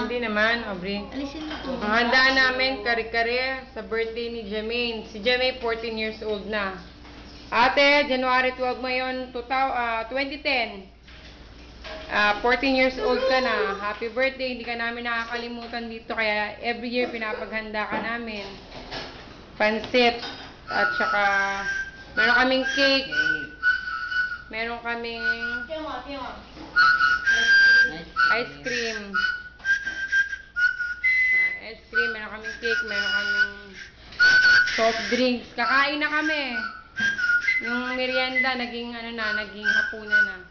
Hindi naman, Aubrey. Alisin mo to. Ang handa namin, kare-kare sa birthday ni Jermaine. Si Jermaine, 14 years old na. Ate, January 12 ngayon, 2010. 14 years old ka na. Happy birthday. Hindi ka namin nakakalimutan dito. Kaya every year pinapaghanda ka namin. Pansit. At saka, meron kaming cake. Meron kaming ice cream. Ice cream. Meron kaming cake. Meron kaming soft drinks. Kakain na kami. Yung merienda, naging hapunan na.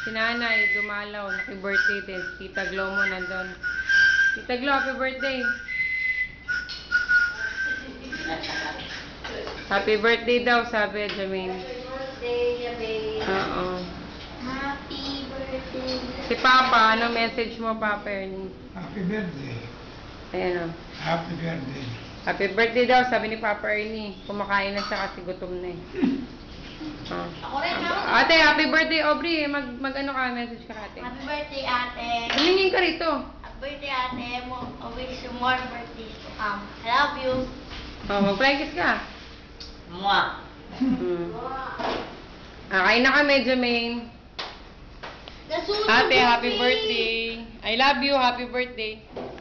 Si nanay, dumalaw, naki-birthday din. Tita Glo mo nandun. Tita Glo, happy birthday. Happy birthday daw, sabi Jermaine. Happy birthday, Jabe. Oo. Happy birthday. Si Papa, ano message mo, Papa Ernie? Happy birthday. Ayan o. Happy birthday. Happy birthday daw, sabi ni Papa Ernie. Kumakain na siya kasi gutom na eh. Oh. Ako rin, ha? Ate, happy birthday, Aubrey. Mag-ano ka, message ka ate. Happy birthday, ate. Tumingin ka rito. Happy birthday, ate. I wish you more birthdays to come. I love you. Oh, mag-practice ka. Mwah. Kain na kami, Jermaine. Ate, happy birthday. I love you, happy birthday.